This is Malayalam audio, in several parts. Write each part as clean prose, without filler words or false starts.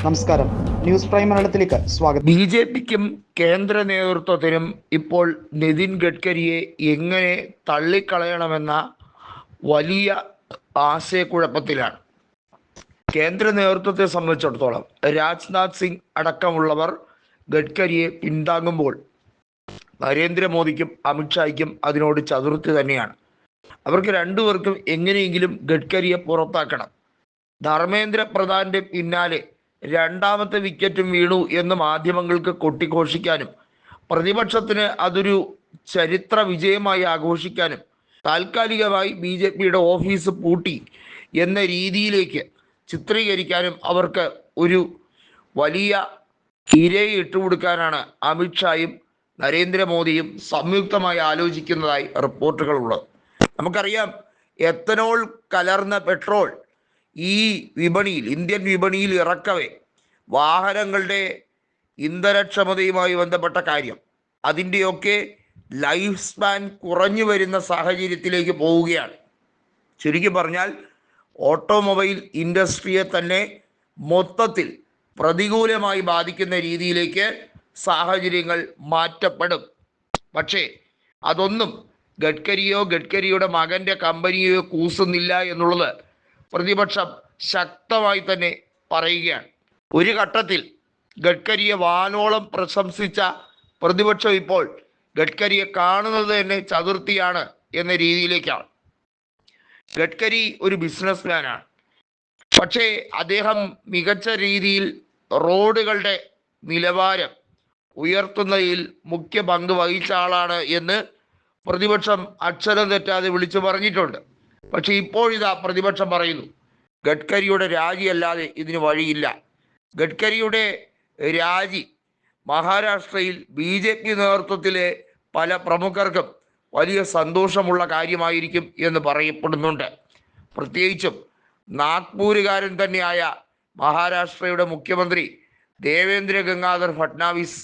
നമസ്കാരം, ന്യൂസ് പ്രൈം മലയാളത്തിലേക്ക് സ്വാഗതം. ബി.ജെ.പിക്കും കേന്ദ്ര നേതൃത്വത്തിനും ഇപ്പോൾ നിതിൻ ഗഡ്കരിയെ എങ്ങനെ തള്ളിക്കളയണമെന്ന വലിയ ആശയക്കുഴപ്പത്തിലാണ്. കേന്ദ്ര നേതൃത്വത്തെ സംബന്ധിച്ചിടത്തോളം രാജ്നാഥ് സിംഗ് അടക്കമുള്ളവർ ഗഡ്കരിയെ പിന്താങ്ങുമ്പോൾ നരേന്ദ്രമോദിക്കും അമിത്ഷായ്ക്കും അതിനോട് ചതുർത്ഥി തന്നെയാണ്. അവർക്ക് രണ്ടുപേർക്കും എങ്ങനെയെങ്കിലും ഗഡ്കരിയെ പുറത്താക്കണം. ധർമ്മേന്ദ്ര പ്രധാന്റെ പിന്നാലെ രണ്ടാമത്തെ വിക്കറ്റും വീണു എന്ന് മാധ്യമങ്ങൾക്ക് കൊട്ടിഘോഷിക്കാനും പ്രതിപക്ഷത്തിന് അതൊരു ചരിത്ര വിജയമായി ആഘോഷിക്കാനും താൽക്കാലികമായി ബി.ജെ.പിയുടെ ഓഫീസ് പൂട്ടി എന്ന രീതിയിലേക്ക് ചിത്രീകരിക്കാനും അവർക്ക് ഒരു വലിയ ഇരയെ ഇട്ടുകൊടുക്കാനാണ് അമിത്ഷായും നരേന്ദ്രമോദിയും സംയുക്തമായി ആലോചിക്കുന്നതായി റിപ്പോർട്ടുകളുള്ളത്. നമുക്കറിയാം, എത്തനോൾ കലർന്ന പെട്രോൾ ഈ വിപണിയിൽ, ഇന്ത്യൻ വിപണിയിൽ ഇറക്കവേ വാഹനങ്ങളുടെ ഇന്ധനക്ഷമതയുമായി ബന്ധപ്പെട്ട കാര്യം, അതിൻ്റെയൊക്കെ ലൈഫ് സ്പാൻ കുറഞ്ഞു വരുന്ന സാഹചര്യത്തിലേക്ക് പോവുകയാണ്. ചുരുക്കി പറഞ്ഞാൽ ഓട്ടോമൊബൈൽ ഇൻഡസ്ട്രിയെ തന്നെ മൊത്തത്തിൽ പ്രതികൂലമായി ബാധിക്കുന്ന രീതിയിലേക്ക് സാഹചര്യങ്ങൾ മാറ്റപ്പെടും. പക്ഷേ അതൊന്നും ഗഡ്കരിയോ ഗഡ്കരിയുടെ മകൻ്റെ കമ്പനിയോ കൂസുന്നില്ല എന്നുള്ളത് പ്രതിപക്ഷം ശക്തമായി തന്നെ പറയുകയാണ്. ഒരു ഘട്ടത്തിൽ ഗഡ്കരിയെ വാനോളം പ്രശംസിച്ച പ്രതിപക്ഷം ഇപ്പോൾ ഗഡ്കരിയെ കാണുന്നത് തന്നെ ചതുർത്ഥിയാണ് എന്ന രീതിയിലേക്കാണ്. ഗഡ്കരി ഒരു ബിസിനസ്മാനാണ്, പക്ഷേ അദ്ദേഹം മികച്ച രീതിയിൽ റോഡുകളുടെ നിലവാരം ഉയർത്തുന്നതിൽ മുഖ്യ പങ്ക് വഹിച്ച ആളാണ് എന്ന് പ്രതിപക്ഷം അക്ഷരം തെറ്റാതെ വിളിച്ചു പറഞ്ഞിട്ടുണ്ട്. പക്ഷെ ഇപ്പോഴിതാ പ്രതിപക്ഷം പറയുന്നു, ഗഡ്കരിയുടെ രാജിയല്ലാതെ ഇതിന് വഴിയില്ല. ഗഡ്കരിയുടെ രാജി മഹാരാഷ്ട്രയിൽ ബി.ജെ.പി നേതൃത്വത്തിലെ പല പ്രമുഖർക്കും വലിയ സന്തോഷമുള്ള കാര്യമായിരിക്കും എന്ന് പറയപ്പെടുന്നുണ്ട്. പ്രത്യേകിച്ചും നാഗ്പൂരുകാരൻ തന്നെയായ മഹാരാഷ്ട്രയുടെ മുഖ്യമന്ത്രി ദേവേന്ദ്ര ഗംഗാധർ ഫട്നാവിസ്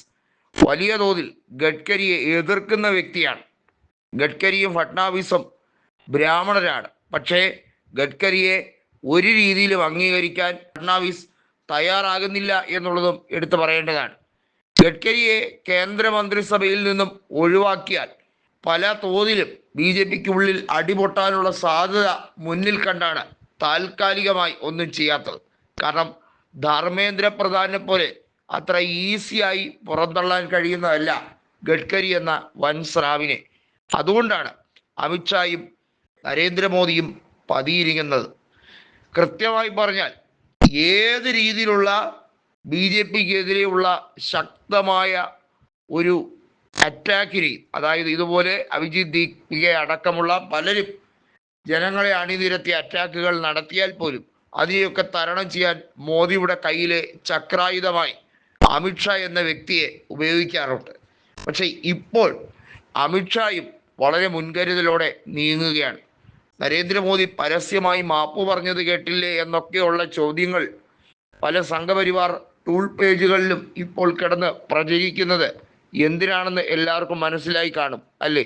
വലിയ തോതിൽ ഗഡ്കരിയെ എതിർക്കുന്ന വ്യക്തിയാണ്. ഗഡ്കരിയും ഫട്നാവിസും ബ്രാഹ്മണരാണ്. പക്ഷേ ഗഡ്കരിയെ ഒരു രീതിയിലും അംഗീകരിക്കാൻ ഫട്നാവിസ് തയ്യാറാകുന്നില്ല എന്നുള്ളതും എടുത്തു പറയേണ്ടതാണ്. ഗഡ്കരിയെ കേന്ദ്രമന്ത്രിസഭയിൽ നിന്നും ഒഴിവാക്കിയാൽ പല തോതിലും ബി.ജെ.പിക്കുള്ളിൽ അടിപൊട്ടാനുള്ള സാധ്യത മുന്നിൽ കണ്ടാണ് താൽക്കാലികമായി ഒന്നും ചെയ്യാത്തത്. കാരണം ധർമ്മേന്ദ്ര പ്രധാനെ പോലെ അത്ര ഈസിയായി പുറന്തള്ളാൻ കഴിയുന്നതല്ല ഗഡ്കരി എന്ന വൻ സ്രാവിനെ. അതുകൊണ്ടാണ് അമിത്ഷായും നരേന്ദ്രമോദിയും പതിയിരിക്കുന്നത്. കൃത്യമായി പറഞ്ഞാൽ ഏത് രീതിയിലുള്ള ബി.ജെ.പിക്കെതിരെയുള്ള ശക്തമായ ഒരു അറ്റാക്കിനെയും, അതായത് ഇതുപോലെ അഭിജിത് ദീപിക അടക്കമുള്ള പലരും ജനങ്ങളെ അണിനിരത്തിയ അറ്റാക്കുകൾ നടത്തിയാൽ പോലും അതിനെയൊക്കെ തരണം ചെയ്യാൻ മോദിയുടെ കയ്യിലെ ചക്രായുധമായി അമിത്ഷാ എന്ന വ്യക്തിയെ ഉപയോഗിക്കാറുണ്ട്. പക്ഷേ ഇപ്പോൾ അമിത്ഷായും വളരെ മുൻകരുതലോടെ നീങ്ങുകയാണ്. നരേന്ദ്രമോദി പരസ്യമായി മാപ്പ് പറഞ്ഞത് കേട്ടില്ലേ എന്നൊക്കെയുള്ള ചോദ്യങ്ങൾ പല സംഘപരിവാർ ടൂൾ പേജുകളിലും ഇപ്പോൾ കിടന്ന് പ്രചരിക്കുന്നത് എന്തിനാണെന്ന് എല്ലാവർക്കും മനസ്സിലായി കാണും, അല്ലേ?